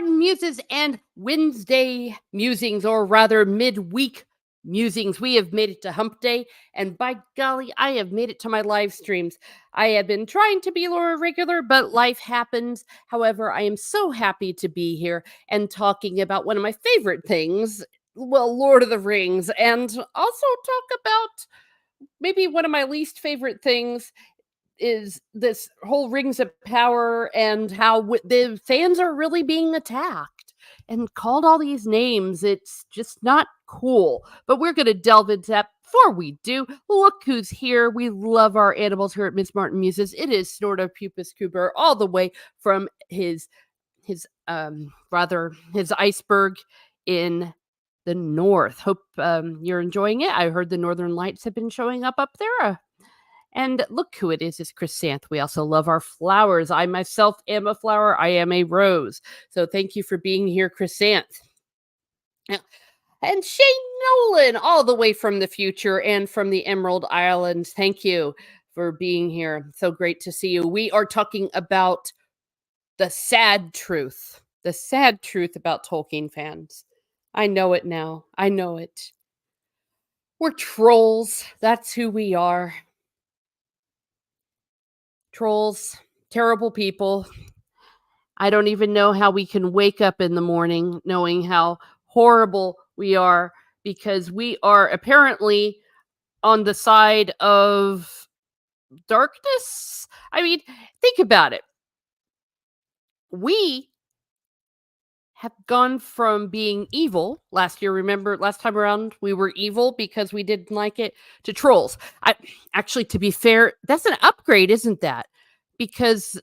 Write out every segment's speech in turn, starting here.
Martin Muses and Wednesday Musings, or rather midweek musings. We have made it to Hump Day, and by golly, I have made it to my live streams. I have been trying to be more regular, but life happens. However, I am so happy to be here and talking about one of my favorite things, well, Lord of the Rings, and also talk about maybe one of my least favorite things is this whole Rings of Power and how the fans are really being attacked and called all these names. It's just not cool. But we're going to delve into that. Before we do, look who's here. We love our animals here at Miss Martin Muses. It is Snorto Pupus Cooper, all the way from his his iceberg in the north. Hope you're enjoying it. I heard the northern lights have been showing up there. And look who it is, it's Chrysanth. We also love our flowers. I myself am a flower. I am a rose. So thank you for being here, Chrysanth. And Shane Nolan, all the way from the future and from the Emerald Islands. Thank you for being here. So great to see you. We are talking about the sad truth about Tolkien fans. I know it now. I know it. We're trolls. That's who we are. Trolls, terrible people. I don't even know how we can wake up in the morning knowing how horrible we are, because we are apparently on the side of darkness. I mean, think about it. We have gone from being evil last year. Remember, last time around, we were evil because we didn't like it, to trolls. Actually, to be fair, that's an upgrade, isn't that? Because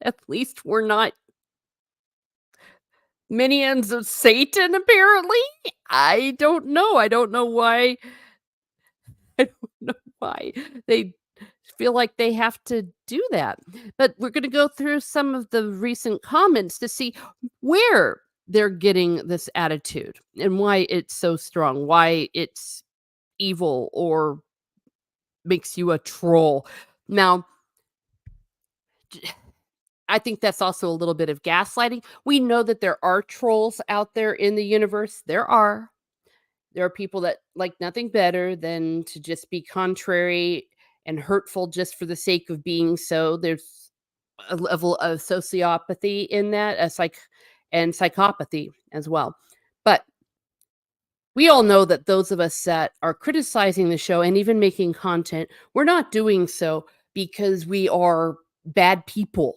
at least we're not minions of Satan, apparently. I don't know. I don't know why. I don't know why they feel like they have to do that. But we're going to go through some of the recent comments to see where they're getting this attitude and why it's so strong, why it's evil or makes you a troll. Now, I think that's also a little bit of gaslighting. We know that there are trolls out there in the universe. There are people that like nothing better than to just be contrary and hurtful just for the sake of being so. There's a level of sociopathy in that, and psychopathy as well. But we all know that those of us that are criticizing the show and even making content, we're not doing so because we are bad people.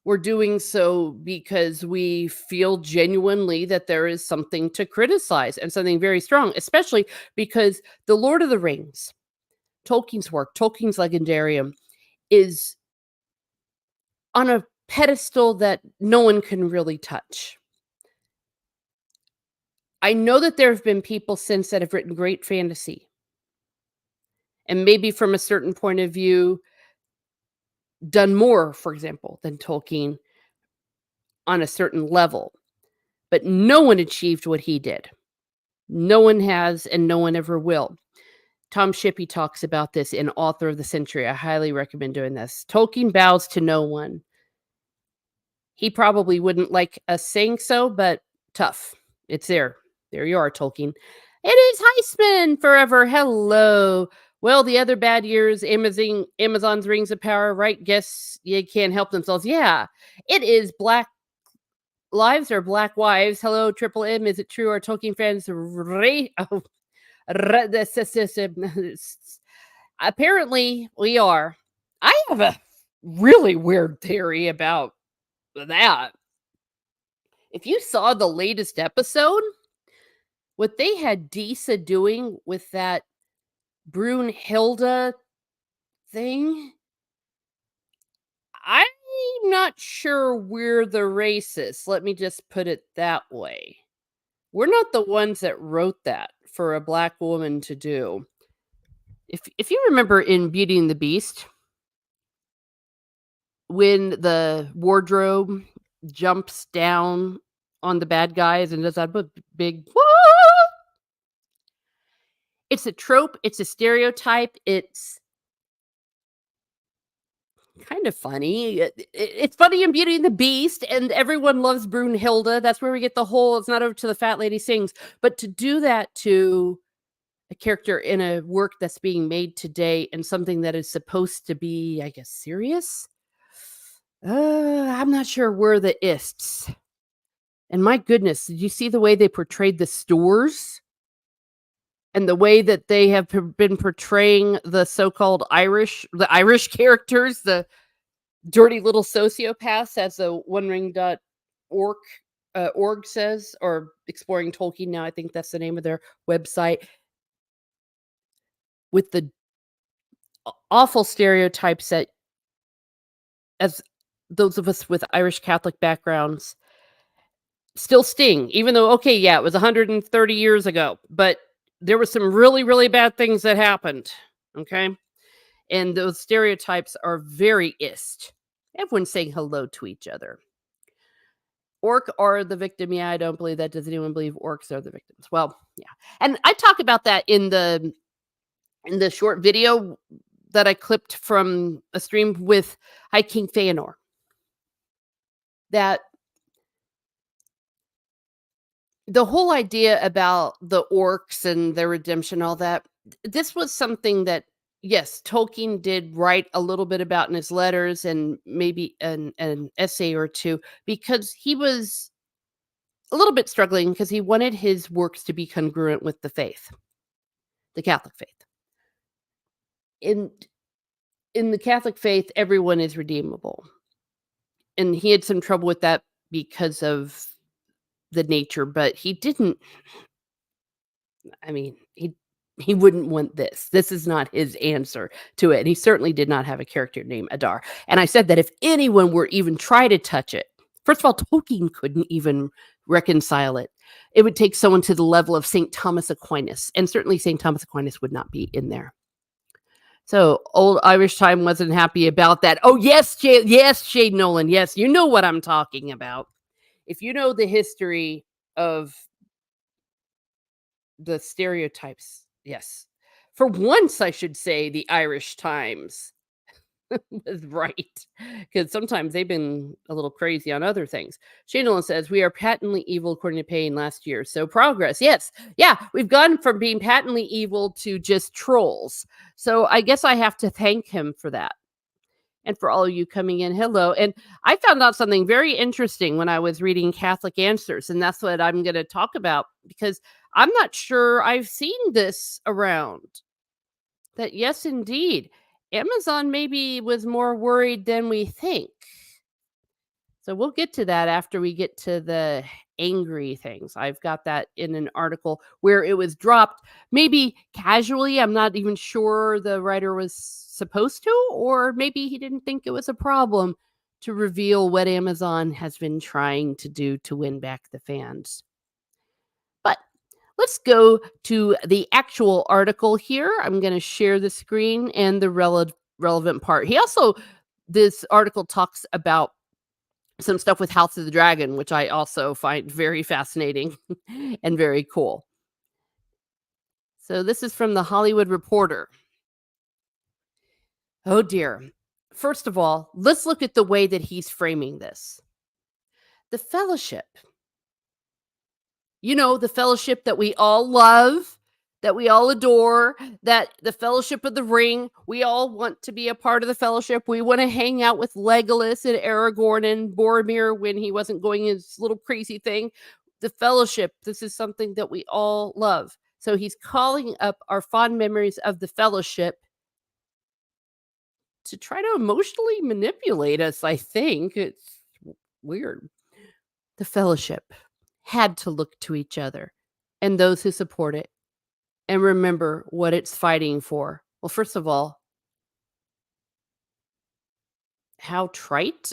We're doing so because we feel genuinely that there is something to criticize and something very strong, especially because The Lord of the Rings, Tolkien's work, Tolkien's Legendarium, is on a pedestal that no one can really touch. I know that there have been people since that have written great fantasy, and maybe from a certain point of view, done more, for example, than Tolkien on a certain level. But no one achieved what he did. No one has, and no one ever will. Tom Shippey talks about this in Author of the Century. I highly recommend doing this. Tolkien bows to no one. He probably wouldn't like us saying so, but tough. It's there. There you are, Tolkien. It is Heisman forever. Hello. Well, the other bad years, Amazon's Rings of Power, right? Guess you can't help themselves. Yeah, it is Black Lives or Black Wives. Hello, Triple M. Is it true? Are Tolkien fans apparently we are. I have a really weird theory about that. If you saw the latest episode, what they had Disa doing with that Brunhilde thing, I'm not sure we're the racists. Let me just put it that way. We're not the ones that wrote that for a black woman to do. If you remember in Beauty and the Beast, when the wardrobe jumps down on the bad guys and does that big it's a trope, it's a stereotype, it's kind of funny. It's funny in Beauty and the Beast, and everyone loves Brunhilde. That's where we get the whole "It's not over till the fat lady sings." But to do that to a character in a work that's being made today and something that is supposed to be, I guess, serious, I'm not sure where the ists. And my goodness, did you see the way they portrayed the stores? And the way that they have been portraying the so-called Irish characters, the dirty little sociopaths, as the one ring dot org org says, or Exploring Tolkien now, I think that's the name of their website, with the awful stereotypes that, as those of us with Irish Catholic backgrounds, still sting, even though, okay, yeah, it was 130 years ago, but there were some really, really bad things that happened. Okay. And those stereotypes are very ist. Everyone's saying hello to each other. Orc are the victim. Yeah, I don't believe that. Does anyone believe orcs are the victims? Well, yeah. And I talk about that in the short video that I clipped from a stream with High King Feanor. That the whole idea about the orcs and their redemption, all that, this was something that, yes, Tolkien did write a little bit about in his letters and maybe an essay or two, because he was a little bit struggling because he wanted his works to be congruent with the faith, the Catholic faith. In in the Catholic faith, everyone is redeemable. And he had some trouble with that because of the nature, but he didn't, I mean, he wouldn't want this. This is not his answer to it. And he certainly did not have a character named Adar. And I said that if anyone were even try to touch it, first of all, Tolkien couldn't even reconcile it. It would take someone to the level of St. Thomas Aquinas, and certainly St. Thomas Aquinas would not be in there. So old Irish Time wasn't happy about that. Oh yes, Shade Nolan. Yes, you know what I'm talking about. If you know the history of the stereotypes, yes. For once, I should say the Irish Times was right, because sometimes they've been a little crazy on other things. Shane Nolan says, "We are patently evil according to Payne last year." So progress, yes. Yeah, we've gone from being patently evil to just trolls. So I guess I have to thank him for that. And for all of you coming in, hello. And I found out something very interesting when I was reading Catholic Answers, and that's what I'm going to talk about, because I'm not sure I've seen this around. That, yes, indeed, Amazon maybe was more worried than we think. So we'll get to that after we get to the angry things. I've got that in an article where it was dropped maybe casually. I'm not even sure the writer was supposed to, or maybe he didn't think it was a problem to reveal what Amazon has been trying to do to win back the fans. But let's go to the actual article here. I'm going to share the screen and the relevant part. This article talks about some stuff with House of the Dragon, which I also find very fascinating and very cool. So this is from the Hollywood Reporter. Oh dear. First of all, let's look at the way that he's framing this. The Fellowship. You know, the Fellowship that we all love, that we all adore, that the Fellowship of the Ring, we all want to be a part of the Fellowship. We want to hang out with Legolas and Aragorn and Boromir when he wasn't going his little crazy thing. The Fellowship, this is something that we all love. So he's calling up our fond memories of the Fellowship to try to emotionally manipulate us, I think. It's weird. The Fellowship had to look to each other and those who support it and remember what it's fighting for. Well, first of all, how trite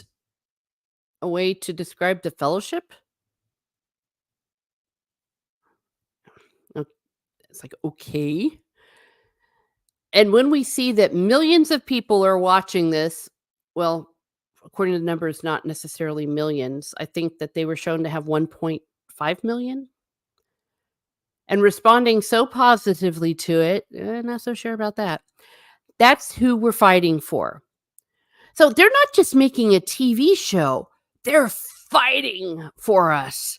a way to describe the Fellowship. It's like, okay. And when we see that millions of people are watching this, well, according to the numbers, not necessarily millions. I think that they were shown to have 1.5 million and responding so positively to it. Not so sure about that. That's who we're fighting for. So they're not just making a TV show, they're fighting for us.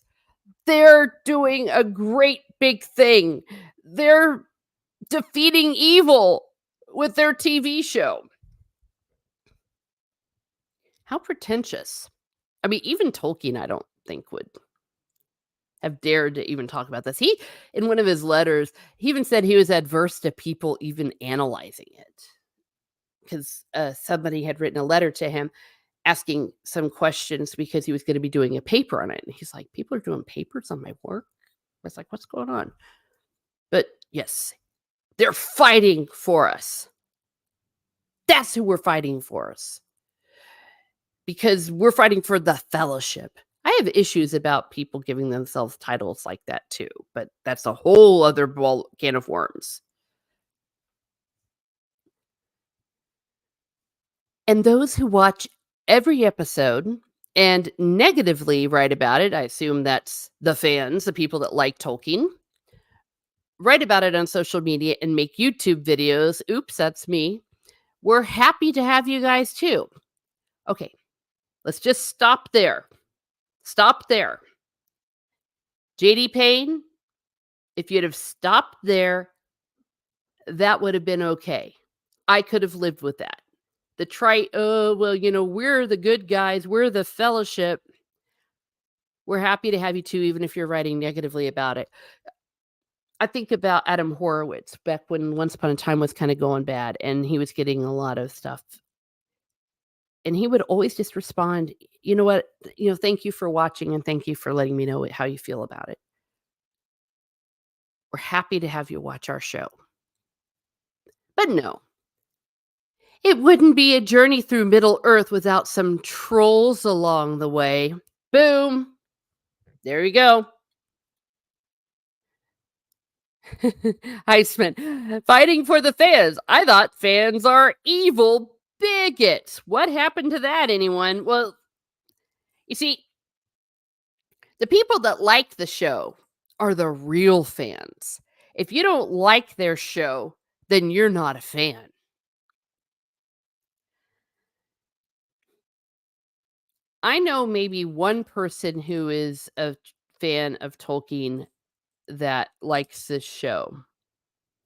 They're doing a great big thing. They're defeating evil with their TV show. How pretentious. I mean, even Tolkien, I don't think would have dared to even talk about this. He, in one of his letters, he even said he was adverse to people even analyzing it because somebody had written a letter to him asking some questions because he was going to be doing a paper on it. And he's like, people are doing papers on my work. I was like, what's going on? But yes, they're fighting for us. That's who we're fighting for us because we're fighting for the fellowship. I have issues about people giving themselves titles like that too, but that's a whole other can of worms. And those who watch every episode and negatively write about it, I assume that's the fans, the people that like Tolkien, write about it on social media and make YouTube videos. Oops, that's me. We're happy to have you guys too. Okay, let's just stop there. Stop there. JD Payne, if you'd have stopped there, that would have been okay. I could have lived with that. The oh, well, we're the good guys, we're the fellowship. We're happy to have you too, even if you're writing negatively about it. I think about Adam Horowitz back when Once Upon a Time was kind of going bad and he was getting a lot of stuff. And he would always just respond, you know what, thank you for watching and thank you for letting me know how you feel about it. We're happy to have you watch our show. But no, it wouldn't be a journey through Middle Earth without some trolls along the way. Boom. There you go. Heisman, fighting for the fans. I thought fans are evil bigots. What happened to that, anyone? Well, you see, the people that like the show are the real fans. If you don't like their show, then you're not a fan. I know maybe one person who is a fan of Tolkien that likes this show,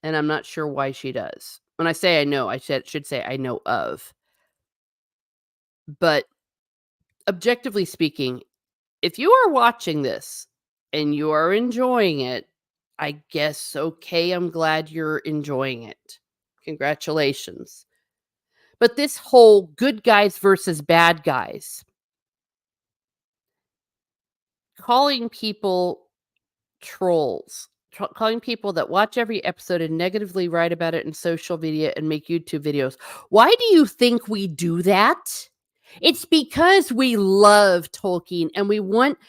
and I'm not sure why she does. When I say I know, should say I know of. But objectively speaking, if you are watching this and you are enjoying it, I guess, okay, I'm glad you're enjoying it. Congratulations. But this whole good guys versus bad guys, calling people trolls, calling people that watch every episode and negatively write about it in social media and make YouTube videos. Why do you think we do that? It's because we love Tolkien and we want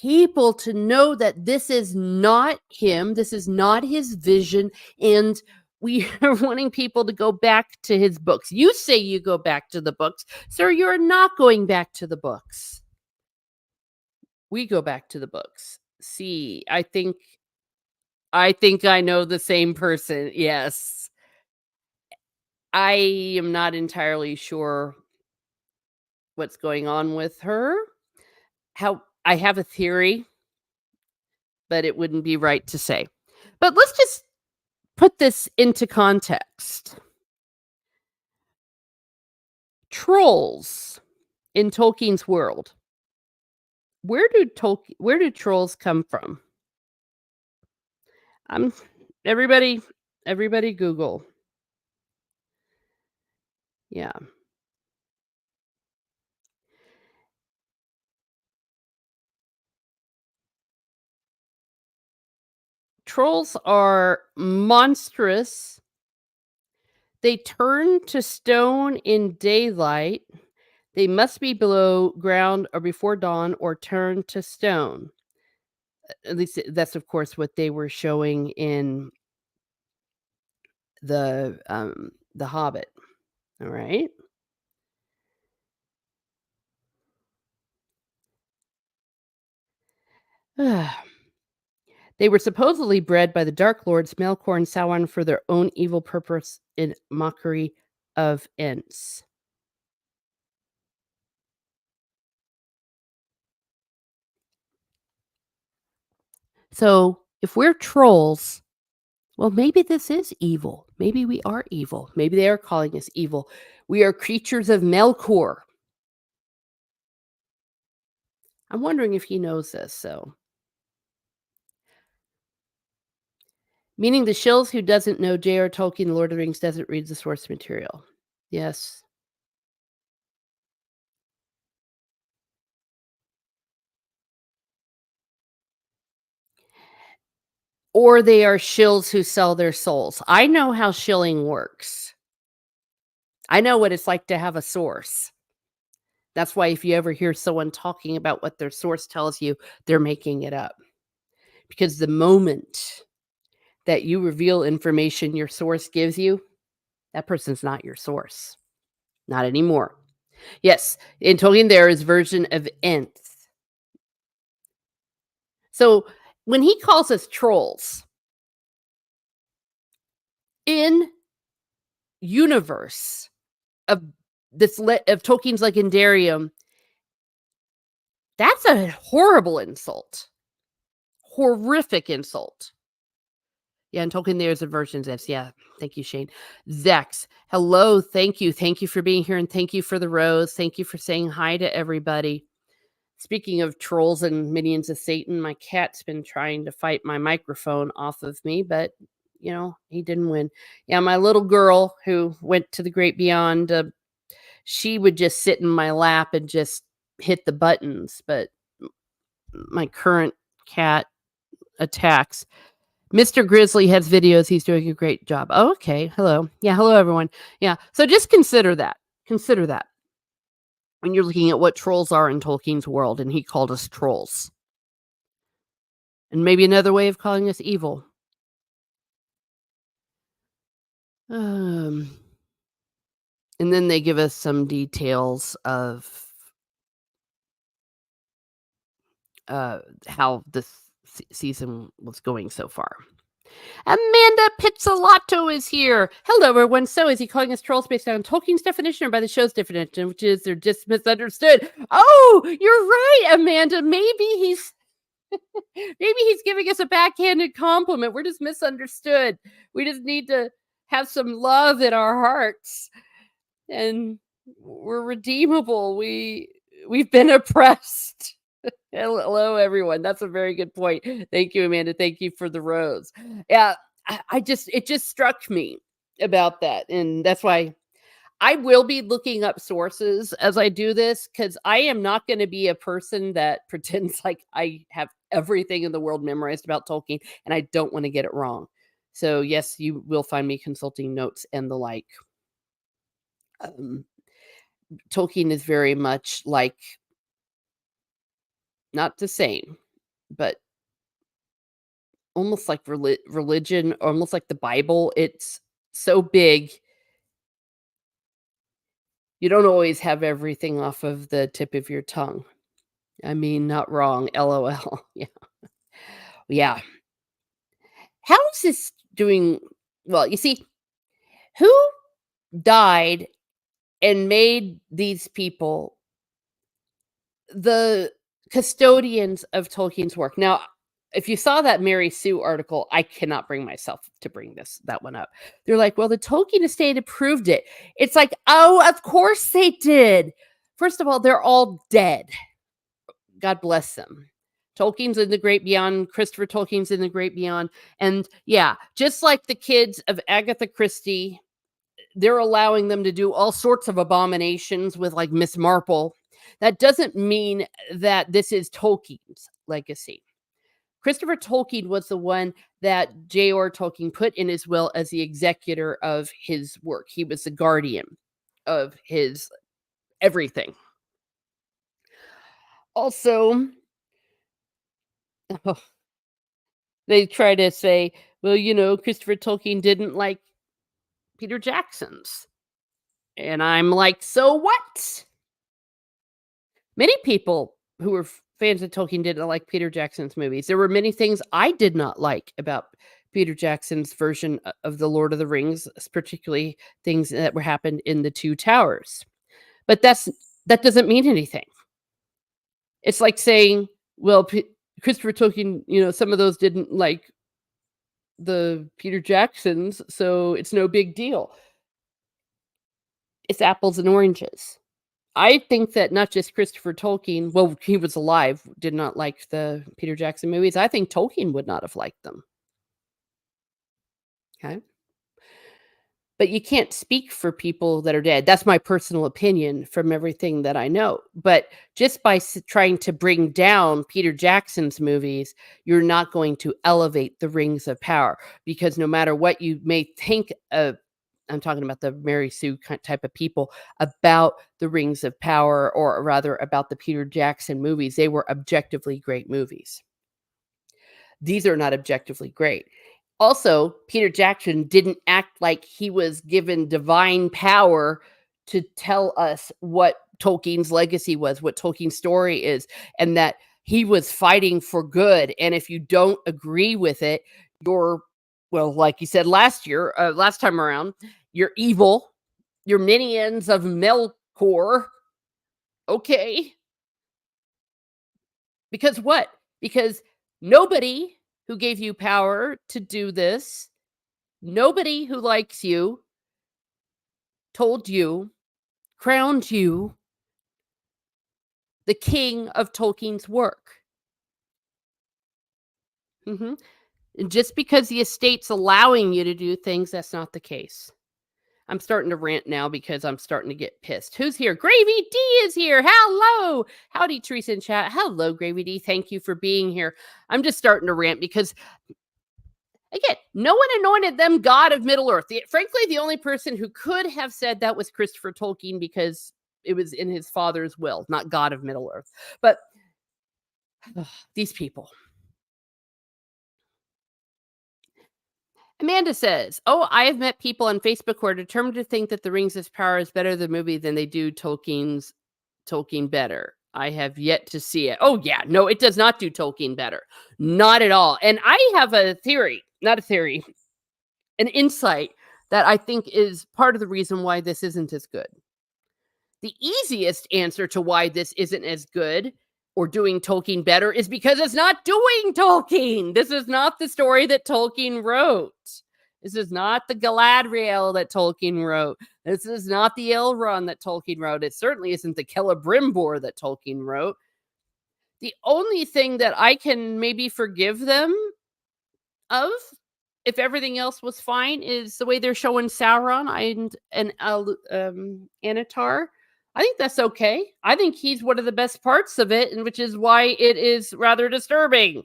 people to know that this is not him, this is not his vision, and we are wanting people to go back to his books. You say you go back to the books. Sir, you're not going back to the books. We go back to the books. See, I think I know the same person. Yes. I am not entirely sure what's going on with her. How I have a theory, but it wouldn't be right to say. But let's just put this into context. Trolls in Tolkien's world. Where do trolls come from? I'm everybody Google. Yeah. Trolls are monstrous. They turn to stone in daylight. They must be below ground or before dawn or turn to stone. At least that's, of course, what they were showing in The Hobbit. All right. They were supposedly bred by the Dark Lords Melkor and Sauron for their own evil purpose in mockery of Ents. So, if we're trolls, well, maybe this is evil. Maybe we are evil. Maybe they are calling us evil. We are creatures of Melkor. I'm wondering if he knows this. So, meaning the shills who doesn't know J.R. Tolkien, The Lord of the Rings, doesn't read the source material. Yes. Or they are shills who sell their souls. I know how shilling works. I know what it's like to have a source. That's why if you ever hear someone talking about what their source tells you, they're making it up. Because the moment that you reveal information your source gives you, that person's not your source. Not anymore. Yes, in Tolkien, there is version of nth. So when he calls us trolls, in universe of of Tolkien's Legendarium, that's a horrible insult. Horrific insult. Yeah, and Tolkien there's a version of this. Yeah. Thank you, Shane. Zex, hello. Thank you. Thank you for being here and thank you for the rose. Thank you for saying hi to everybody. Speaking of trolls and minions of Satan, my cat's been trying to fight my microphone off of me, but he didn't win. Yeah, my little girl who went to the great beyond, she would just sit in my lap and just hit the buttons, but my current cat attacks. Mr. Grizzly has videos. He's doing a great job. Oh, okay. Hello. Yeah, hello everyone. Yeah. So just consider that. Consider that when you're looking at what trolls are in Tolkien's world, and he called us trolls. And maybe another way of calling us evil. Um, and then they give us some details of how this season was going so far. Amanda Pizzolato is here. Hello, everyone. So, is he calling us trolls based on Tolkien's definition or by the show's definition, which is they're just misunderstood? Oh, you're right, Amanda. Maybe he's giving us a backhanded compliment. We're just misunderstood. We just need to have some love in our hearts, and we're redeemable. We've been oppressed. Hello, everyone. That's a very good point. Thank you, Amanda. Thank you for the rose. Yeah, it just struck me about that, and that's why I will be looking up sources as I do this because I am not going to be a person that pretends like I have everything in the world memorized about Tolkien, and I don't want to get it wrong. So yes, you will find me consulting notes and the like. Um, Tolkien is very much like not the same, but almost like religion, almost like the Bible. It's so big, you don't always have everything off of the tip of your tongue. I mean, not wrong, LOL. Yeah. Yeah. How is this doing well, you see, who died and made these people the custodians of Tolkien's work? Now, if you saw that Mary Sue article, I cannot bring myself to bring that one up. They're like, "Well, the Tolkien estate approved it." It's like, "Oh, of course they did." First of all, they're all dead. God bless them. Tolkien's in the great beyond. Christopher Tolkien's in the great beyond. And yeah, just like the kids of Agatha Christie, they're allowing them to do all sorts of abominations with like Miss Marple. That doesn't mean that this is Tolkien's legacy. Christopher Tolkien was the one that J.R. Tolkien put in his will as the executor of his work. He was the guardian of his everything. Also, they try to say, well, Christopher Tolkien didn't like Peter Jackson's. And I'm like, so what? Many people who were fans of Tolkien didn't like Peter Jackson's movies. There were many things I did not like about Peter Jackson's version of The Lord of the Rings, particularly things that were happened in the Two Towers. But that doesn't mean anything. It's like saying, well, Christopher Tolkien, some of those didn't like the Peter Jacksons, so it's no big deal. It's apples and oranges. I think that not just Christopher Tolkien, well, he was alive, did not like the Peter Jackson movies. I think Tolkien would not have liked them. Okay. But you can't speak for people that are dead. That's my personal opinion from everything that I know. But just by trying to bring down Peter Jackson's movies, you're not going to elevate the Rings of Power because no matter what you may think of, I'm talking about the Mary Sue type of people about the Rings of Power, or rather about the Peter Jackson movies. They were objectively great movies. These are not objectively great. Also, Peter Jackson didn't act like he was given divine power to tell us what Tolkien's legacy was, what Tolkien's story is, and that he was fighting for good. And if you don't agree with it, you're, well, like you said last time around, you're evil. You're minions of Melkor. Okay. Because what? Because nobody who gave you power to do this, nobody who likes you, told you, crowned you the king of Tolkien's work. Mhm. And just because the estate's allowing you to do things, that's not the case. I'm starting to rant now because I'm starting to get pissed. Who's here? Gravy D is here. Hello. Howdy, Teresa in chat. Hello, Gravy D. Thank you for being here. I'm just starting to rant because, again, no one anointed them god of Middle Earth. Frankly, the only person who could have said that was Christopher Tolkien because it was in his father's will, not god of Middle Earth. But these people. Amanda says, "Oh, I have met people on Facebook who are determined to think that The Rings of Power is better the movie than they do Tolkien better. I have yet to see it." Oh yeah, no, it does not do Tolkien better. Not at all. And I have a theory, not a theory, an insight that I think is part of the reason why this isn't as good. The easiest answer to why this isn't as good or doing Tolkien better is because it's not doing Tolkien. This is not the story that Tolkien wrote. This is not the Galadriel that Tolkien wrote. This is not the Elrond that Tolkien wrote. It certainly isn't the Celebrimbor that Tolkien wrote. The only thing that I can maybe forgive them of, if everything else was fine, is the way they're showing Sauron and Anatar. I think that's okay. I think he's one of the best parts of it, and which is why it is rather disturbing.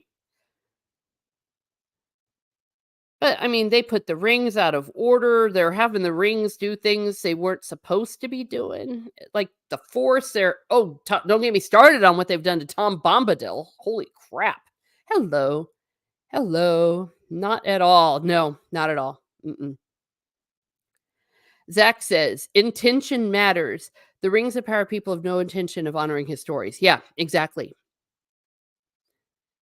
But I mean, they put the rings out of order. They're having the rings do things they weren't supposed to be doing. Like the Force, don't get me started on what they've done to Tom Bombadil. Holy crap. Hello. Hello. Not at all. No, not at all. Mm-mm. Zach says, intention matters. The Rings of Power people have no intention of honoring his stories. Yeah, exactly.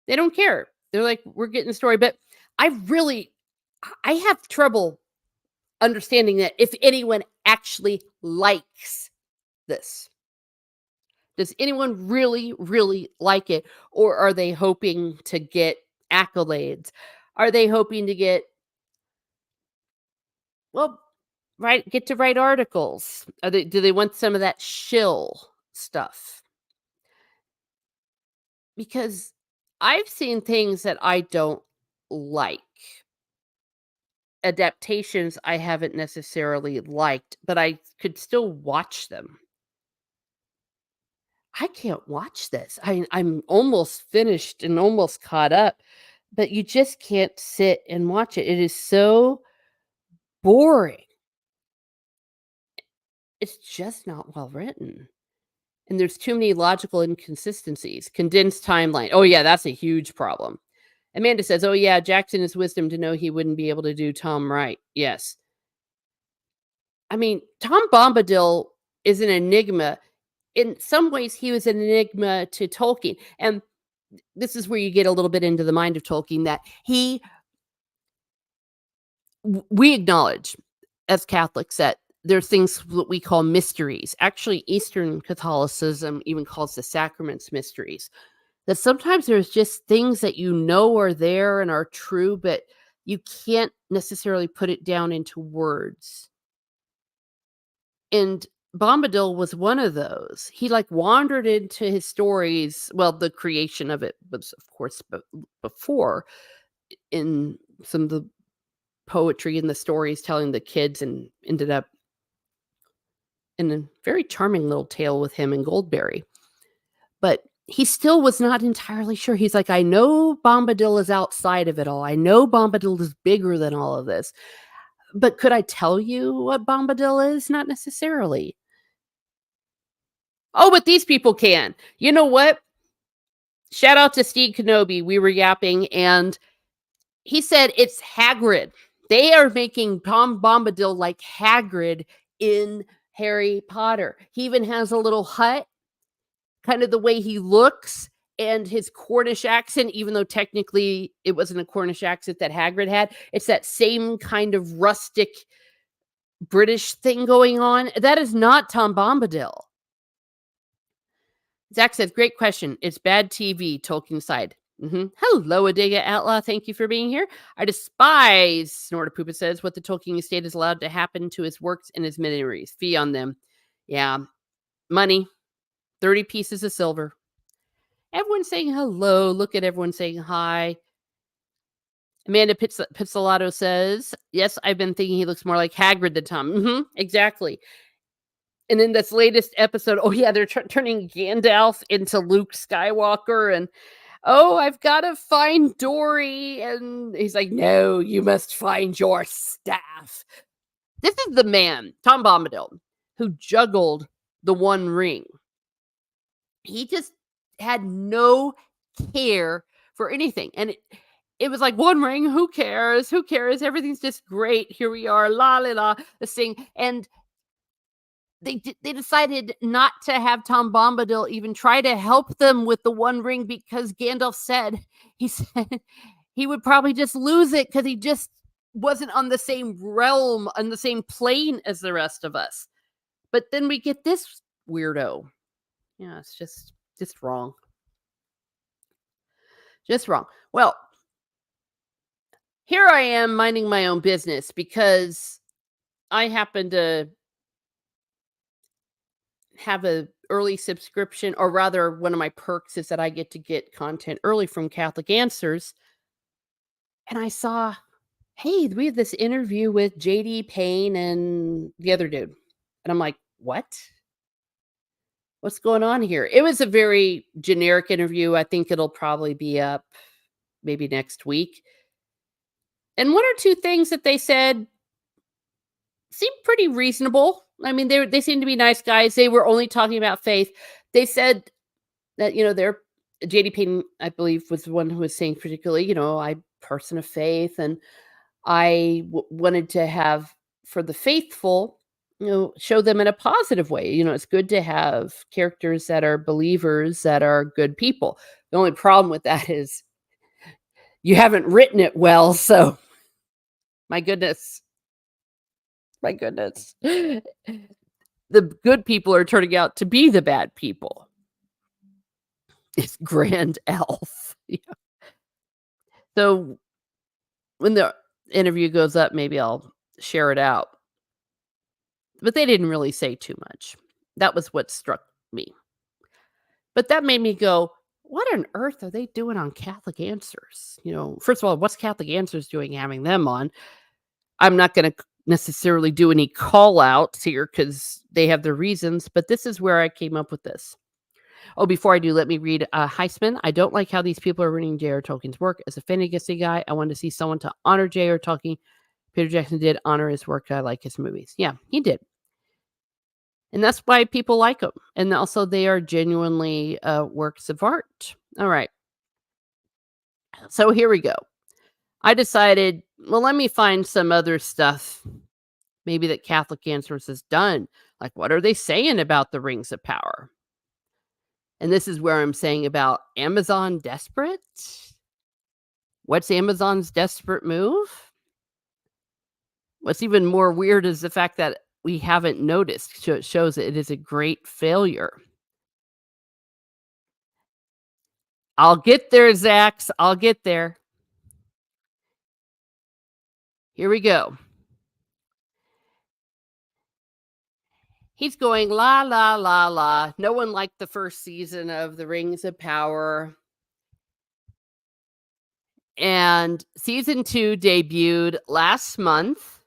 They don't care. They're like, we're getting the story. But I have trouble understanding that if anyone actually likes this. Does anyone really, really like it? Or are they hoping to get accolades? Are they hoping to get, well, get to write articles? Do they want some of that shill stuff? Because I've seen things that I don't like. Adaptations I haven't necessarily liked, but I could still watch them. I can't watch this. I'm almost finished and almost caught up, but you just can't sit and watch it. It is so boring. It's just not well written. And there's too many logical inconsistencies. Condensed timeline. Oh, yeah, that's a huge problem. Amanda says, "Oh, yeah, Jackson has wisdom to know he wouldn't be able to do Tom right." Yes. I mean, Tom Bombadil is an enigma. In some ways, he was an enigma to Tolkien. And this is where you get a little bit into the mind of Tolkien, that we acknowledge as Catholics that there's things that we call mysteries. Actually, Eastern Catholicism even calls the sacraments mysteries. That sometimes there's just things that you know are there and are true, but you can't necessarily put it down into words. And Bombadil was one of those. He, like, wandered into his stories well, the creation of it was, of course, before in some of the poetry and the stories telling the kids and ended up in a very charming little tale with him and Goldberry. But he still was not entirely sure. He's like, "I know Bombadil is outside of it all. I know Bombadil is bigger than all of this, but could I tell you what Bombadil is? Not necessarily." Oh, but these people can. You know what? Shout out to Steve Kenobi. We were yapping, and he said it's Hagrid. They are making Tom Bombadil like Hagrid in Harry Potter. He even has a little hut, kind of the way he looks and his Cornish accent, even though technically it wasn't a Cornish accent that Hagrid had. It's that same kind of rustic British thing going on. That is not Tom Bombadil. Zach says, "Great question. It's bad TV, Tolkien side." Hello, Adiga Outlaw. Thank you for being here. I despise, Snortapoopa says, what the Tolkien estate is allowed to happen to his works and his memories. Fee on them. Yeah. Money. 30 pieces of silver. Everyone's saying hello. Look at everyone saying hi. Amanda Pizzolatto says, "Yes, I've been thinking he looks more like Hagrid than Tom." Exactly. And in this latest episode, oh yeah, they're turning Gandalf into Luke Skywalker, and oh, I've got to find Dory, and he's like, "No, you must find your staff." This is the man, Tom Bombadil, who juggled the One Ring. He just had no care for anything, and it was like, "One Ring, who cares? Who cares? Everything's just great. Here we are, la la la, this thing." And they decided not to have Tom Bombadil even try to help them with the One Ring because Gandalf said he said he would probably just lose it because he just wasn't on the same realm, on the same plane as the rest of us. But then we get this weirdo. Yeah, it's just wrong. Just wrong. Well, here I am minding my own business because I happen to have a early subscription, or rather one of my perks is that I get to get content early from Catholic Answers. And I saw, "Hey, we have this interview with JD Payne and the other dude." And I'm like, "What? What's going on here?" It was a very generic interview. I think it'll probably be up maybe next week. And one or two things that they said seemed pretty reasonable. I mean, they seemed to be nice guys. They were only talking about faith. They said that, they're JD Payne, I believe, was the one who was saying particularly, "I person of faith, and I wanted to have for the faithful, show them in a positive way. It's good to have characters that are believers, that are good people. The only problem with that is you haven't written it well, so my goodness, my goodness." The good people are turning out to be the bad people. It's Grand Elf. Yeah. So when the interview goes up, maybe I'll share it out. But they didn't really say too much. That was what struck me. But that made me go, "What on earth are they doing on Catholic Answers?" First of all, what's Catholic Answers doing having them on? I'm not going to necessarily do any call outs here because they have their reasons, but this is where I came up with this. Oh, before I do, let me read Heisman. "I don't like how these people are ruining J.R. Tolkien's work. As a fantasy guy, I wanted to see someone to honor J.R. Tolkien. Peter Jackson did honor his work. I like his movies." Yeah, he did. And that's why people like them. And also, they are genuinely works of art. All right. So here we go. I decided, well, let me find some other stuff maybe that Catholic Answers has done. Like, what are they saying about the Rings of Power? And this is where I'm saying about Amazon desperate. What's Amazon's desperate move? What's even more weird is the fact that we haven't noticed. So it shows that it is a great failure. I'll get there, Zax. I'll get there. Here we go. He's going la la la la. No one liked the first season of The Rings of Power. And season 2 debuted last month,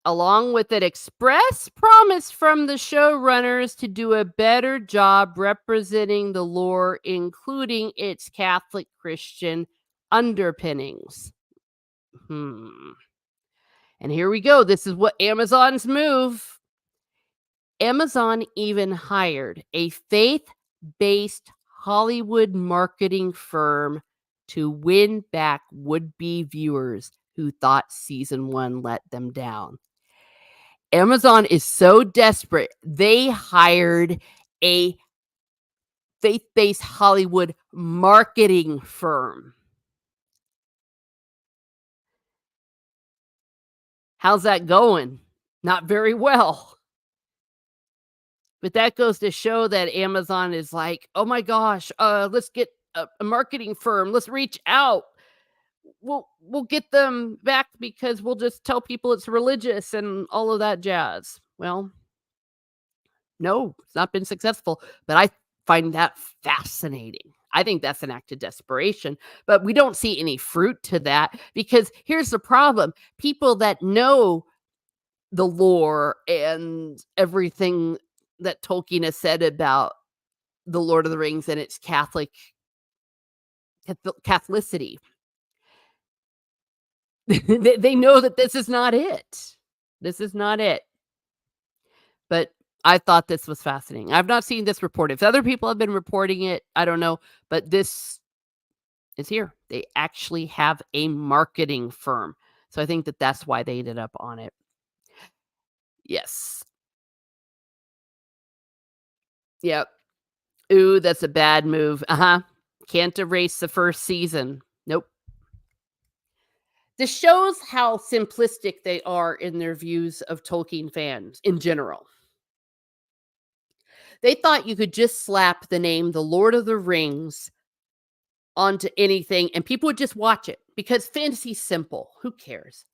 along with an express promise from the showrunners to do a better job representing the lore, including its Catholic Christian underpinnings. Hmm. And here we go. This is what Amazon's move. Amazon even hired a faith based Hollywood marketing firm to win back would be viewers who thought season 1 let them down. Amazon is so desperate, they hired a faith based Hollywood marketing firm. How's that going? Not very well. But that goes to show that Amazon is like, "Oh my gosh, let's get a marketing firm. Let's reach out. We'll get them back because we'll just tell people it's religious and all of that jazz." Well, no, it's not been successful, but I find that fascinating. I think that's an act of desperation, but we don't see any fruit to that because here's the problem. People that know the lore and everything that Tolkien has said about the Lord of the Rings and its Catholicity. They know that this is not it. This is not it. But I thought this was fascinating. I've not seen this reported. If other people have been reporting it, I don't know, but this is here. They actually have a marketing firm. So I think that that's why they ended up on it. Yes. Yep. Ooh, that's a bad move. Uh-huh. Can't erase the first season. Nope. This shows how simplistic they are in their views of Tolkien fans in general. They thought you could just slap the name The Lord of the Rings onto anything and people would just watch it because fantasy's simple. Who cares?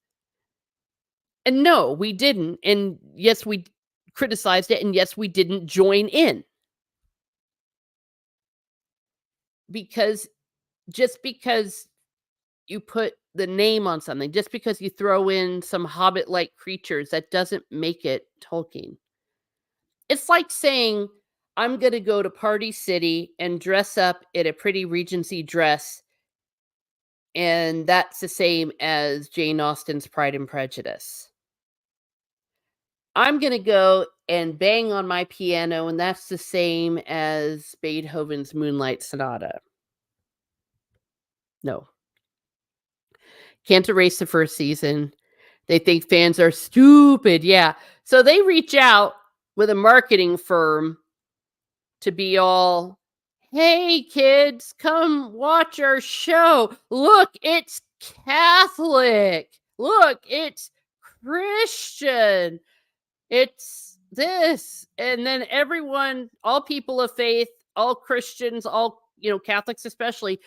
And no, we didn't. And yes, we criticized it. And yes, we didn't join in because just because you put the name on something, just because you throw in some hobbit like creatures, that doesn't make it Tolkien. It's like saying, I'm going to go to Party City and dress up in a pretty Regency dress. And that's the same as Jane Austen's Pride and Prejudice. I'm going to go and bang on my piano, and that's the same as Beethoven's Moonlight Sonata. No. Can't erase the first season. They think fans are stupid. Yeah. So they reach out with a marketing firm to be all, "Hey kids, come watch our show. Look, it's Catholic. Look, it's Christian. It's this." And then everyone, all people of faith, all Christians, all, Catholics especially,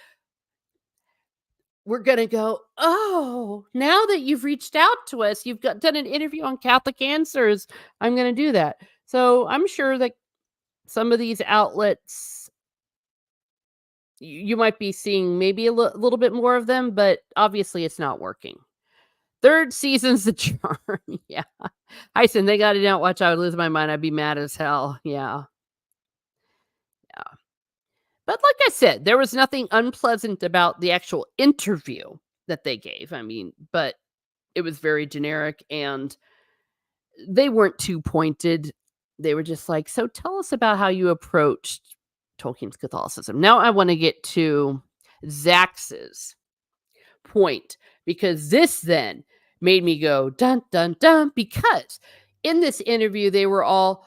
we're going to go, "Oh, now that you've reached out to us, you've done an interview on Catholic Answers. I'm going to do that." So I'm sure that some of these outlets, you might be seeing maybe a little bit more of them, but obviously it's not working. Third season's the charm. Yeah. Hyson, they got it out. Watch, I would lose my mind. I'd be mad as hell. Yeah. Yeah. But like I said, there was nothing unpleasant about the actual interview that they gave. I mean, but it was very generic and they weren't too pointed. They were just like, "So tell us about how you approached Tolkien's Catholicism." Now I want to get to Zax's point because this then made me go dun dun dun because in this interview they were all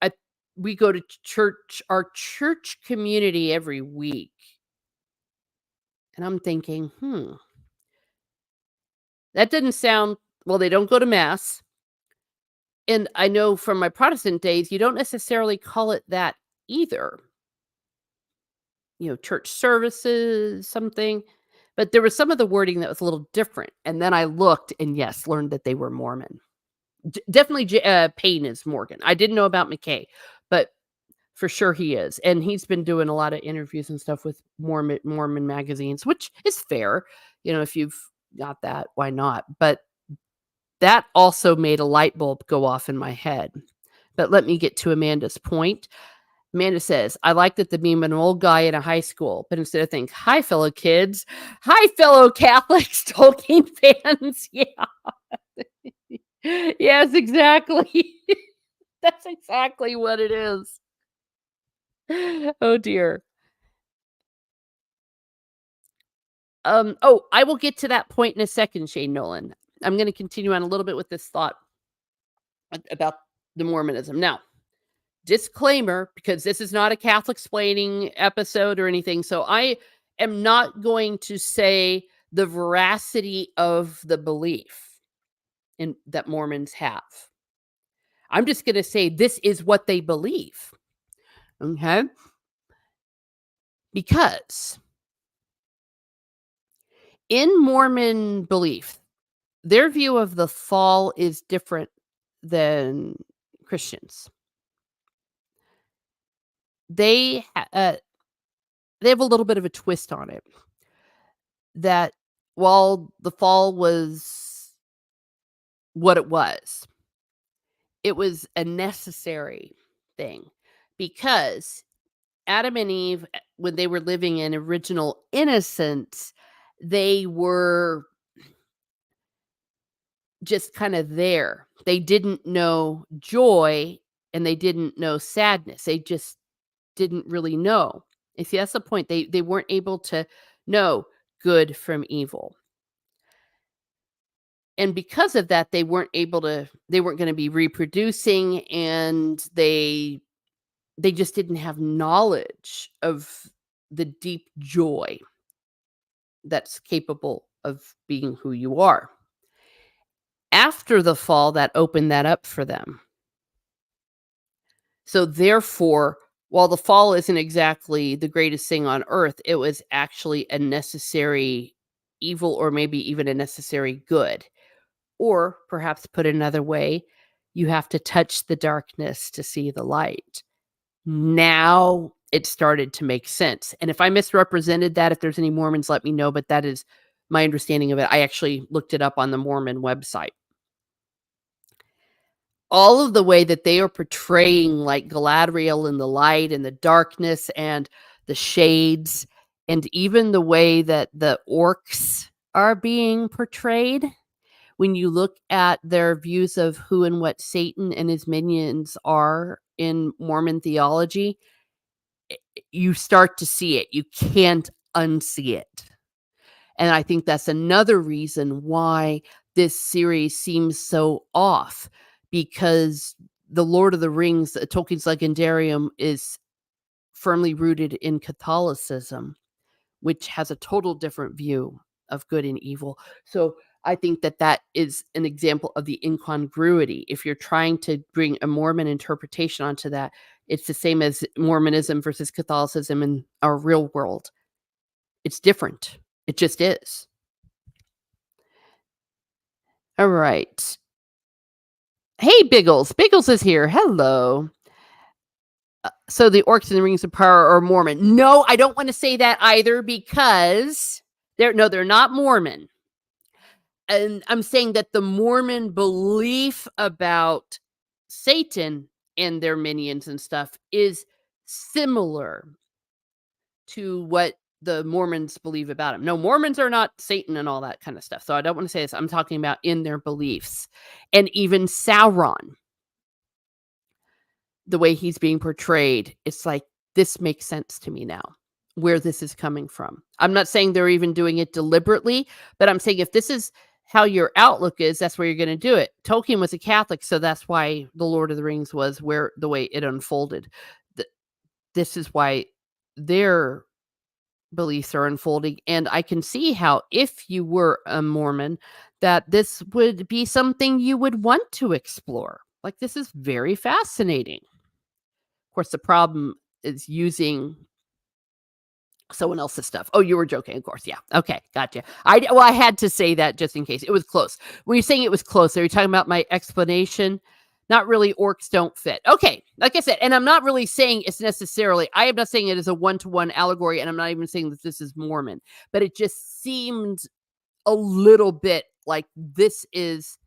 I, we go to church, our church community every week. And I'm thinking, that didn't sound well, they don't go to mass. And I know from my Protestant days, you don't necessarily call it that either. church services, something. But there was some of the wording that was a little different. And then I looked and yes, learned that they were Mormon. Definitely Payne is Morgan. I didn't know about McKay, but for sure he is. And he's been doing a lot of interviews and stuff with Mormon magazines, which is fair. If you've got that, why not? But that also made a light bulb go off in my head. But let me get to Amanda's point. Amanda says, I like that the meme an old guy in a high school, but instead of think, hi, fellow kids, hi, fellow Catholics, Tolkien fans. Yeah. Yes, exactly. That's exactly what it is. Oh dear. I will get to that point in a second, Shane Nolan. I'm going to continue on a little bit with this thought about the Mormonism. Now, disclaimer, because this is not a Catholic explaining episode or anything. So I am not going to say the veracity of the belief in that Mormons have. I'm just going to say this is what they believe. Okay? Because in Mormon belief, their view of the fall is different than Christians. They they have a little bit of a twist on it. That while the fall was what it was a necessary thing because Adam and Eve, when they were living in original innocence, they were just kind of there. They didn't know joy and they didn't know sadness. They just didn't really know. You see, that's the point. They weren't able to know good from evil. And because of that, they weren't gonna be reproducing, and they just didn't have knowledge of the deep joy that's capable of being who you are. After the fall, that opened that up for them. So therefore, while the fall isn't exactly the greatest thing on earth, it was actually a necessary evil or maybe even a necessary good. Or perhaps put another way, you have to touch the darkness to see the light. Now it started to make sense. And if I misrepresented that, if there's any Mormons, let me know. But that is my understanding of it. I actually looked it up on the Mormon website. All of the way that they are portraying like Galadriel in the light and the darkness and the shades, and even the way that the orcs are being portrayed. When you look at their views of who and what Satan and his minions are in Mormon theology, you start to see it. You can't unsee it. And I think that's another reason why this series seems so off, because the Lord of the Rings, Tolkien's Legendarium, is firmly rooted in Catholicism, which has a total different view of good and evil. So I think that that is an example of the incongruity. If you're trying to bring a Mormon interpretation onto that, it's the same as Mormonism versus Catholicism in our real world. It's different. It just is. All right. Hey, Biggles. Biggles is here. Hello. So the orcs and the rings of power are Mormon. No, I don't want to say that either, because they're not Mormon. And I'm saying that the Mormon belief about Satan and their minions and stuff is similar to what the Mormons believe about him. No, Mormons are not Satan and all that kind of stuff. So I don't want to say this. I'm talking about in their beliefs. And even Sauron, the way he's being portrayed, it's like, this makes sense to me now, where this is coming from. I'm not saying they're even doing it deliberately, but I'm saying if this is how your outlook is, that's where you're going to do it. Tolkien was a Catholic, so that's why The Lord of the Rings was where the way it unfolded. This is why their beliefs are unfolding, and I can see how, if you were a Mormon, that this would be something you would want to explore. Like, this is very fascinating. Of course, the problem is using Someone else's stuff. Oh, you were joking, of course. Yeah. Okay, gotcha. I had to say that just in case. It was close. When you're saying it was close, are you talking about my explanation? Not really, orcs don't fit. Okay, like I said, and I'm not really saying it's necessarily I am not saying it is a one-to-one allegory, and I'm not even saying that this is Mormon, but it just seemed a little bit like this is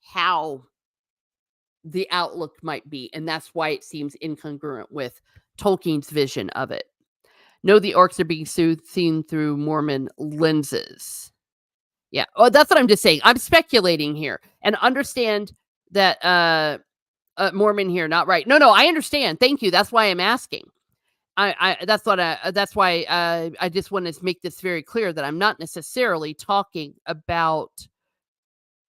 how the outlook might be, and that's why it seems incongruent with Tolkien's vision of it. No, the orcs are being seen through Mormon lenses. Yeah. Oh, that's what I'm just saying. I'm speculating here and understand that Mormon here, not right. No, no, I understand. Thank you. That's why I'm asking. That's why I just want to make this very clear that I'm not necessarily talking about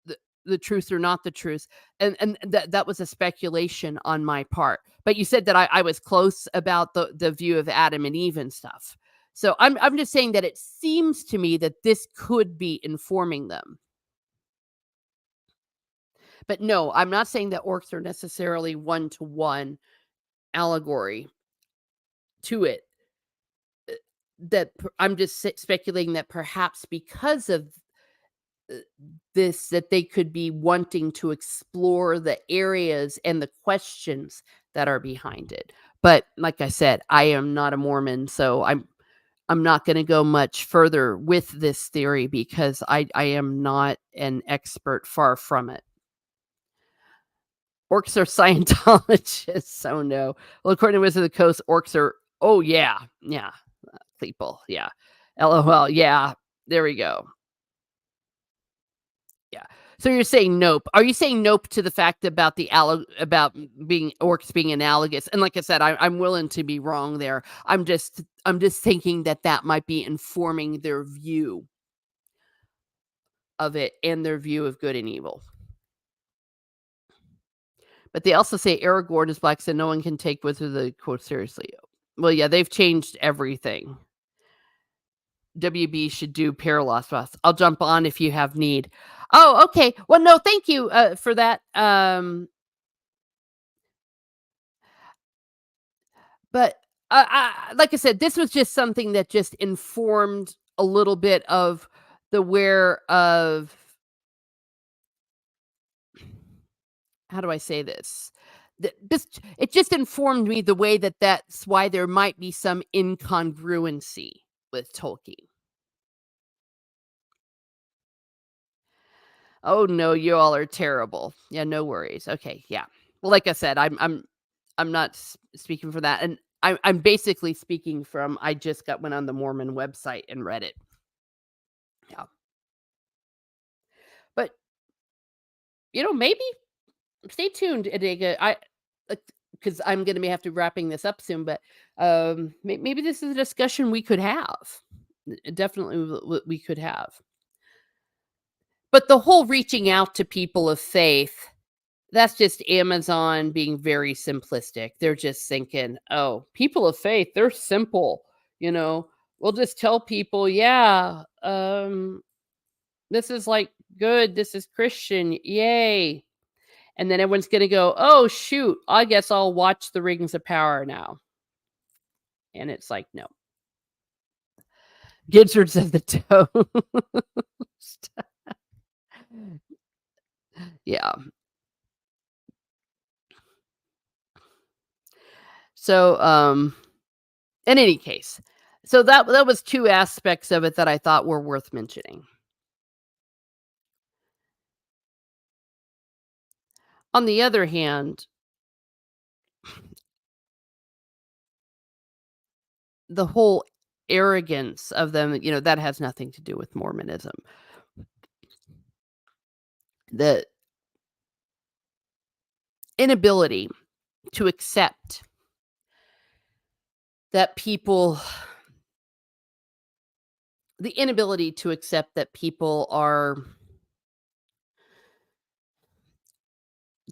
the the truth or not the truth, and that was a speculation on my part. But you said that I was close about the view of Adam and Eve and stuff. So I'm just saying that it seems to me that this could be informing them. But no, I'm not saying that orcs are necessarily one to one allegory to it. I'm just speculating that perhaps because of uh, this that they could be wanting to explore the areas and the questions that are behind it. But like I said, I am not a Mormon, so I'm not going to go much further with this theory because I am not an expert, far from it. Orcs are Scientologists. Oh no. Well, according to Wizard of the Coast, orcs are oh yeah. Yeah. People. Yeah. LOL. Yeah. There we go. Yeah. So you're saying nope. Are you saying nope to the fact about about being orcs being analogous? And like I said, I'm willing to be wrong there. I'm just thinking that that might be informing their view of it and their view of good and evil. But they also say Aragorn is black, so no one can take Wizard of the quote seriously. Well, yeah, they've changed everything. WB should do Paralos Bus. I'll jump on if you have need. Oh, okay. Well, no, thank you for that. But like I said, this was just something that just informed a little bit of the where of how do I say this? This it just informed me the way that that's why there might be some incongruency with Tolkien. Oh no, you all are terrible. Yeah, no worries. Okay, yeah. Well, like I said, I'm not speaking for that, and I'm basically speaking from I just got went on the Mormon website and read it. Yeah, but maybe stay tuned, Adiga. Because I'm gonna be have to wrapping this up soon, but maybe this is a discussion we could have. Definitely, we could have. But the whole reaching out to people of faith, that's just Amazon being very simplistic. They're just thinking, "Oh, people of faith, they're simple, you know. We'll just tell people, yeah, this is like good, this is Christian, yay." And then everyone's gonna go, "Oh shoot, I guess I'll watch The Rings of Power now." And it's like, no. Gizzards of the Toast. Yeah. So, in any case, so that was 2 aspects of it that I thought were worth mentioning. On the other hand, the whole arrogance of them, that has nothing to do with Mormonism. The inability to accept that people the inability to accept that people are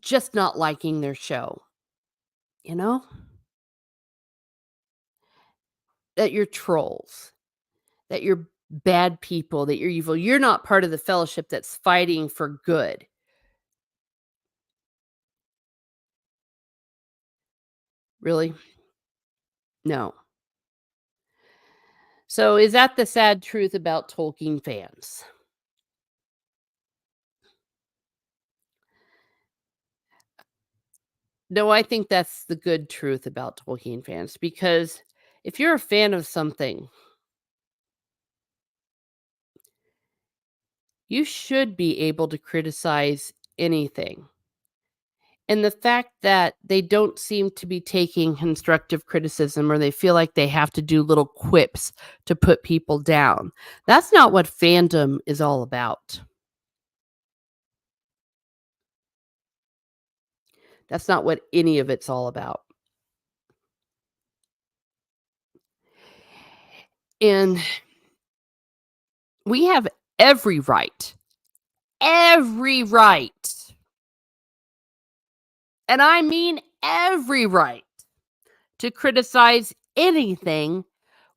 just not liking their show, you know? That you're trolls, that you're bad people, that you're evil. You're not part of the fellowship that's fighting for good. Really? No. So, is that the sad truth about Tolkien fans? No, I think that's the good truth about Tolkien fans because if you're a fan of something, you should be able to criticize anything. And the fact that they don't seem to be taking constructive criticism or they feel like they have to do little quips to put people down. That's not what fandom is all about. That's not what any of it's all about. And we have every right, and I mean every right to criticize anything,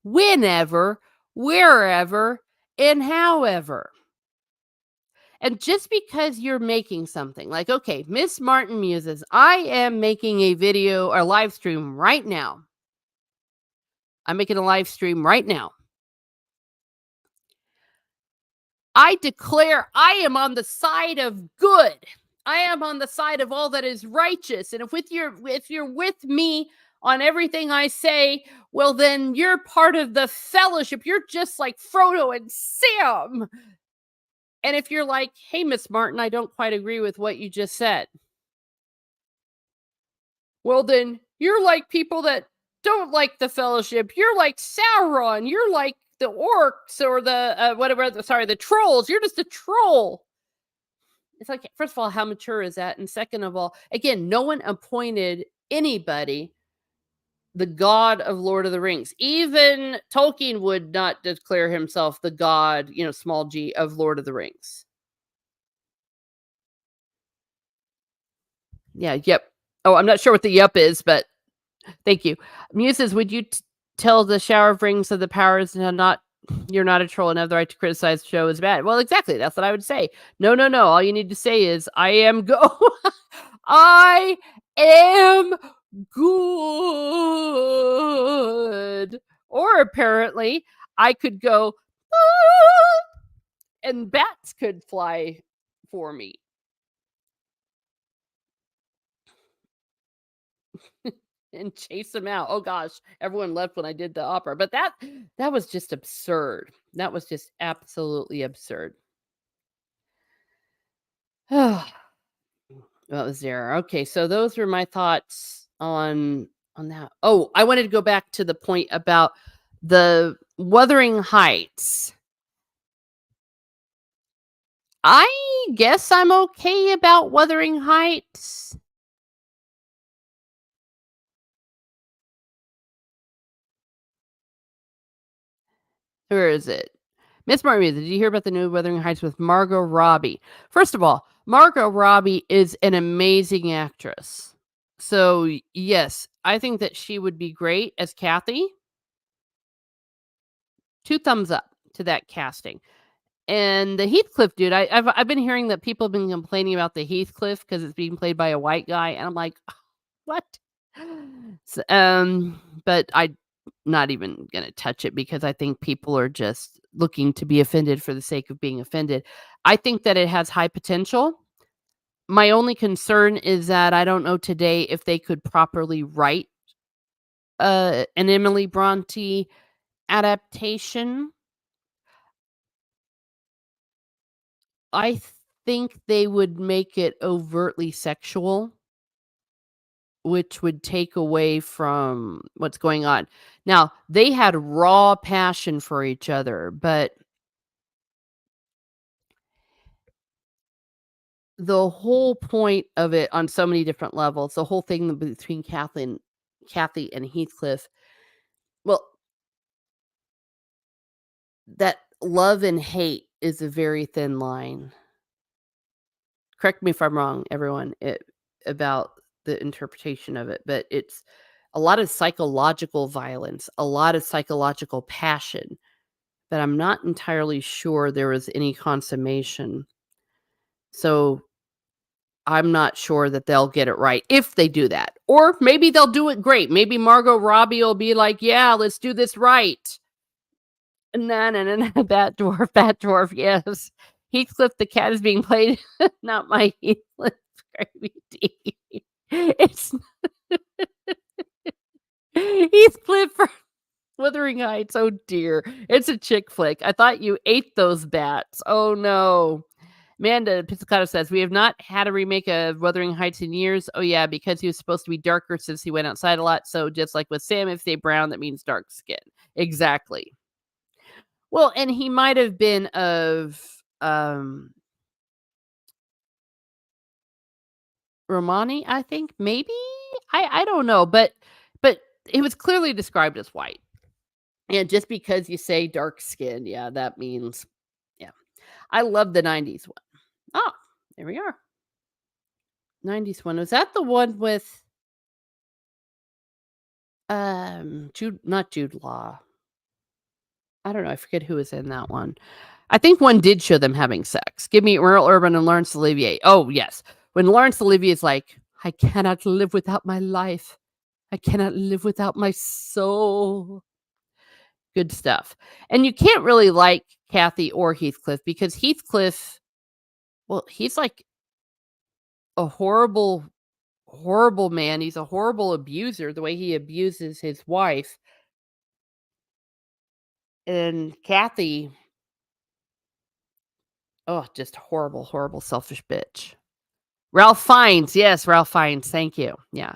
whenever, wherever, and however. And just because you're making something like, okay, Miss Martin Muses, I am making a video or live stream right now. I'm making a live stream right now. I declare I am on the side of good. I am on the side of all that is righteous. And if you're with me on everything I say, well then you're part of the fellowship. You're just like Frodo and Sam. And if you're like, "Hey Miss Martin, I don't quite agree with what you just said." Well then you're like people that don't like the fellowship. You're like Sauron. You're like the orcs or the whatever, sorry, the trolls. You're just a troll. It's like, first of all, how mature is that? And second of all, again, no one appointed anybody the god of Lord of the Rings. Even Tolkien would not declare himself the god, small g, of Lord of the Rings. Yeah, yep. Oh, I'm not sure what the yep is, but thank you. Muses, would you tell the shower of rings of the powers and not you're not a troll and have the right to criticize the show is bad? Well, exactly. That's what I would say. No, no, no. All you need to say is I am go I am good. Or apparently I could go "Ah," and bats could fly for me. And chase him out. Oh gosh, everyone left when I did the opera, but that was just absurd. That was just absolutely absurd. What was there? Okay, so those were my thoughts on that. Oh, I wanted to go back to the point about the Wuthering Heights. I guess I'm okay about Wuthering Heights. Where is it? Miss Martin, did you hear about the new Wuthering Heights with Margot Robbie? First of all, Margot Robbie is an amazing actress. So, yes, I think that she would be great as Kathy. 2 thumbs up to that casting. And the Heathcliff dude, I've been hearing that people have been complaining about the Heathcliff because it's being played by a white guy, and I'm like, "What?" But I not even gonna touch it because I think people are just looking to be offended for the sake of being offended. I think that it has high potential. My only concern is that I don't know today if they could properly write, an Emily Bronte adaptation. I think they would make it overtly sexual, which would take away from what's going on. Now, they had raw passion for each other, but the whole point of it on so many different levels, the whole thing between Kathy and Heathcliff, well, that love and hate is a very thin line. Correct me if I'm wrong, everyone, about the interpretation of it, but it's a lot of psychological violence, a lot of psychological passion, but I'm not entirely sure there was any consummation. So I'm not sure that they'll get it right if they do that. Or maybe they'll do it great. Maybe Margot Robbie will be like, "Yeah, let's do this right." No, no, no, no, Bat Dwarf, yes. Heathcliff the cat is being played, not my Heathcliff, Gravy. It's Heathcliff from Wuthering Heights, oh dear. It's a chick flick. I thought you ate those bats. Oh, no. Amanda Pizzicato says, "We have not had a remake of Wuthering Heights in years." Oh, yeah, because he was supposed to be darker since he went outside a lot, so just like with Sam, if they brown, that means dark skin. Exactly. Well, and he might have been of, um, Romani, I think, maybe? I don't know, but it was clearly described as white, and just because you say dark skin, yeah, that means yeah. I love the '90s one. Oh, there we are. '90s one. Was that the one with, Jude not Jude Law? I don't know, I forget who was in that one. I think one did show them having sex. Give me Earl Urban and Laurence Olivier. Oh, yes. When Laurence Olivier is like, "I cannot live without my life. I cannot live without my soul." Good stuff. And you can't really like Kathy or Heathcliff because Heathcliff, well, he's like a horrible, horrible man. He's a horrible abuser, the way he abuses his wife. And Kathy, oh, just horrible, horrible, selfish bitch. Ralph Fiennes. Yes, Ralph Fiennes. Thank you. Yeah.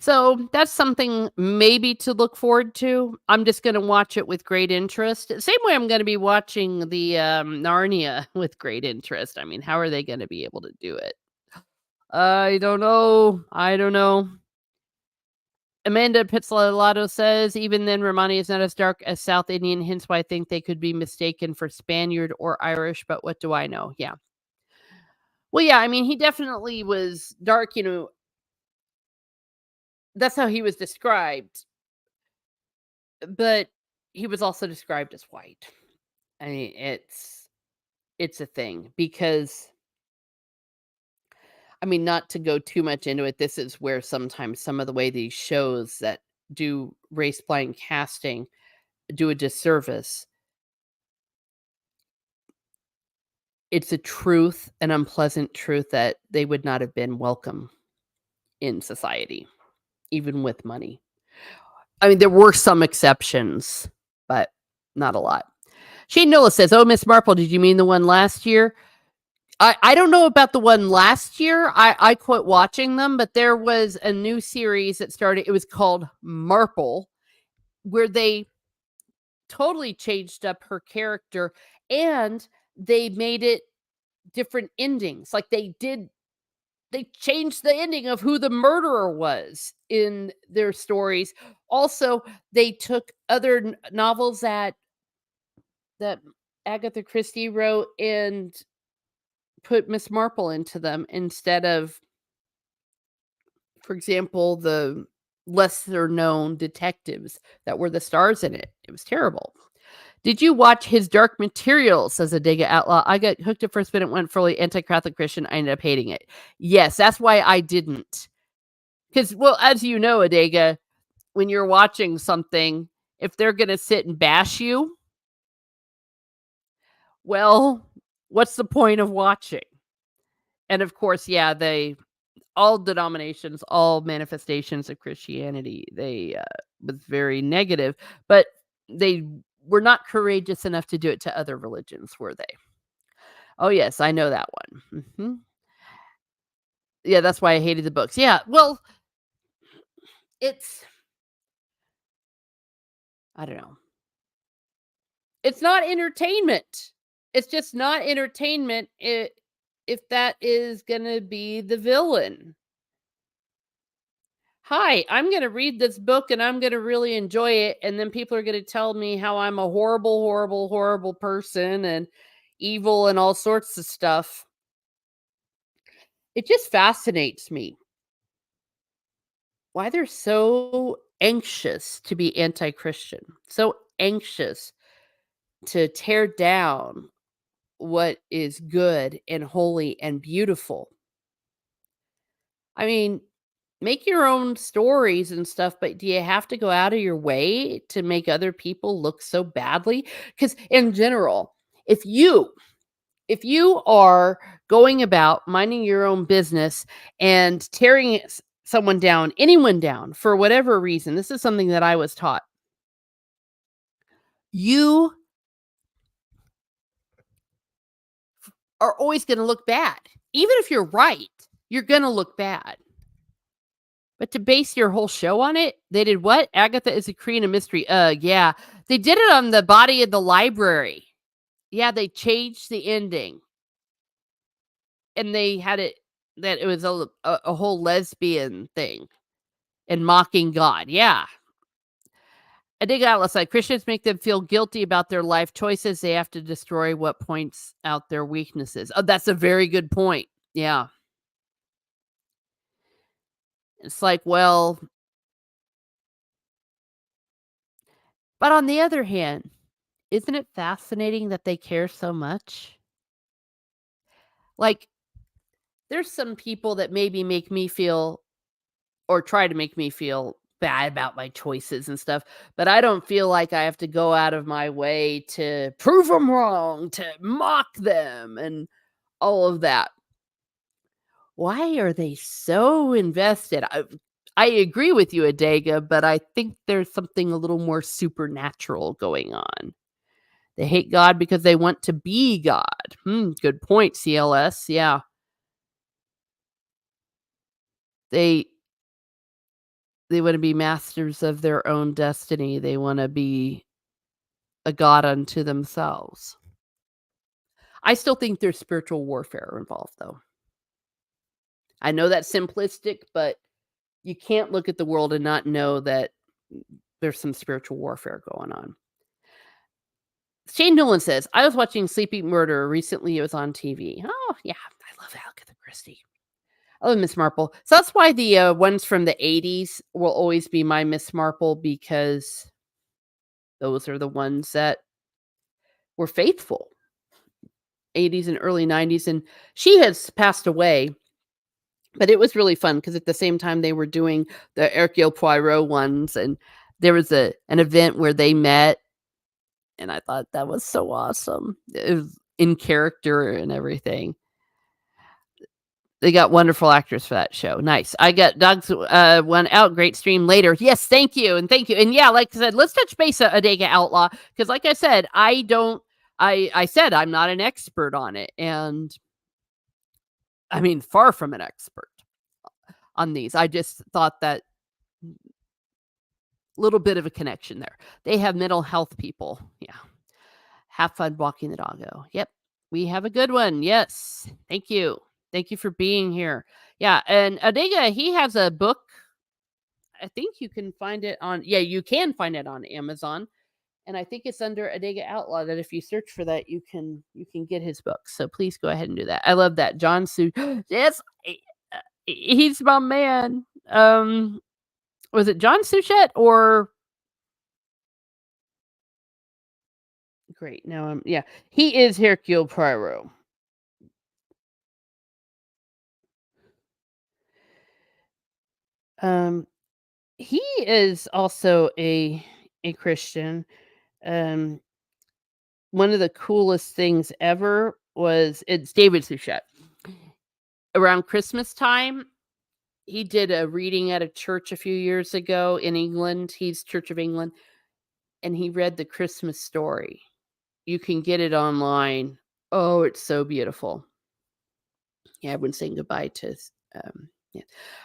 So that's something maybe to look forward to. I'm just going to watch it with great interest. Same way I'm going to be watching the Narnia with great interest. I mean, how are they going to be able to do it? I don't know. I don't know. Amanda Pizzolato says, even then, Romani is not as dark as South Indian, hence why I think they could be mistaken for Spaniard or Irish, but what do I know? Yeah. Well, yeah, I mean, he definitely was dark, that's how he was described, but he was also described as white. I mean, it's a thing because I mean, not to go too much into it, this is where sometimes some of the way these shows that do race blind casting do a disservice. It's a truth, an unpleasant truth that they would not have been welcome in society, even with money. I mean, there were some exceptions, but not a lot. Shane Nola says, "Oh, Miss Marple, did you mean the one last year?" I don't know about the one last year. I quit watching them, but there was a new series that started. It was called Marple, where they totally changed up her character and they made it different endings. Like they changed the ending of who the murderer was in their stories. Also, they took other novels that Agatha Christie wrote and put Miss Marple into them instead of, for example, the lesser known detectives that were the stars in it. It was terrible. Did you watch his Dark Material? Says Adega Outlaw. I got hooked at first, but it went fully anti-Catholic Christian. I ended up hating it. Yes, that's why I didn't. Because, well, as you know, Adega, when you're watching something, if they're going to sit and bash you, well, what's the point of watching? And of course, yeah, they all denominations, all manifestations of Christianity, they was very negative, but they were not courageous enough to do it to other religions, were they? Oh yes, I know that one. Yeah, that's why I hated the books. Yeah, well, it's I don't know. It's not entertainment. It's just not entertainment if that is gonna be the villain. Hi, I'm gonna read this book and I'm gonna really enjoy it, and then people are gonna tell me how I'm a horrible, horrible, horrible person and evil and all sorts of stuff. It just fascinates me why they're so anxious to be anti-Christian, so anxious to tear down what is good and holy and beautiful. I mean, make your own stories and stuff, but do you have to go out of your way to make other people look so badly? Because in general, if you if you are going about minding your own business and tearing someone down, anyone down for whatever reason, this is something that I was taught. You are always going to look bad. Even if you're right, you're going to look bad. But to base your whole show on it, they did what? Agatha is a Korean a mystery. Yeah. They did it on the body of the library. Yeah, they changed the ending. And they had it that it was a whole lesbian thing and mocking God. Yeah. I dig Atlas like Christians make them feel guilty about their life choices. They have to destroy what points out their weaknesses. Oh, that's a very good point. Yeah. It's like, well, but on the other hand, isn't it fascinating that they care so much? Like, there's some people that maybe make me feel or try to make me feel bad about my choices and stuff, but I don't feel like I have to go out of my way to prove them wrong, to mock them, and all of that. Why are they so invested? I agree with you, Adega, but I think there's something a little more supernatural going on. They hate God because they want to be God. Good point, CLS. Yeah. They they wanna be masters of their own destiny. They wanna be a god unto themselves. I still think there's spiritual warfare involved, though. I know that's simplistic, but you can't look at the world and not know that there's some spiritual warfare going on. Shane Nolan says, "I was watching Sleeping Murder recently, it was on TV." Oh, yeah, I love Agatha Christie. I love Miss Marple. So that's why the, ones from the '80s will always be my Miss Marple because those are the ones that were faithful. '80s and early '90s, and she has passed away, but it was really fun because at the same time they were doing the Hercule Poirot ones, and there was an event where they met, and I thought that was so awesome. It was in character and everything. They got wonderful actors for that show. Nice. I got Doug's one out. Great stream later. Yes, thank you. And thank you. And yeah, like I said, let's touch base at Adega Outlaw. Because like I said, I said I'm not an expert on it. And I mean, far from an expert on these. I just thought that little bit of a connection there. They have mental health people. Yeah. Have fun walking the doggo. Yep. We have a good one. Yes. Thank you. Thank you for being here. Yeah. And Adega, he has a book. I think you can find it on, yeah, you can find it on Amazon. And I think it's under Adega Outlaw that if you search for that, you can get his book. So please go ahead and do that. I love that. John Su. Yes. He's my man. Was it John Suchet or great? Now I'm yeah. He is Hercule Poirot. Um, he is also a Christian. Um, one of the coolest things ever was it's David Suchet. Around Christmas time, he did a reading at a church a few years ago in England. He's Church of England, and he read the Christmas story. You can get it online. Oh, it's so beautiful. Yeah, everyone's saying goodbye to yeah.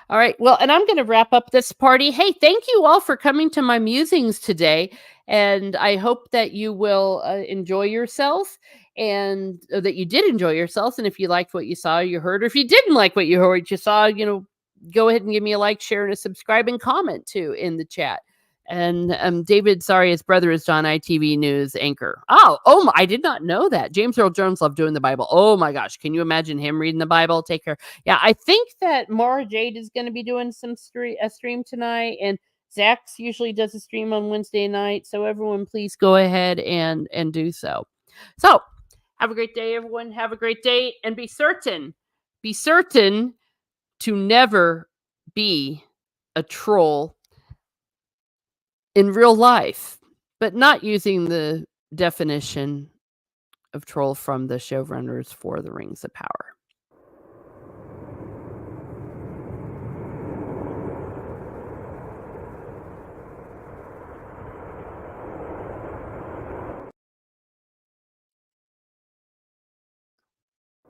All right. Well, and I'm going to wrap up this party. Hey, thank you all for coming to my musings today. And I hope that you will enjoy yourself and that you did enjoy yourselves. And if you liked what you saw, you heard, or if you didn't like what you heard, you saw, go ahead and give me a like, share, and a subscribe and comment too in the chat. And David, sorry, his brother is on ITV News anchor. Oh, I did not know that. James Earl Jones loved doing the Bible. Oh my gosh, can you imagine him reading the Bible? Take care. Yeah, I think that Mara Jade is going to be doing a stream tonight, and Zach's usually does a stream on Wednesday night. So everyone, please go ahead and do so. So Have a great day, everyone. Have a great day and be certain to never be a troll in real life, but not using the definition of troll from the showrunners for The Rings of Power.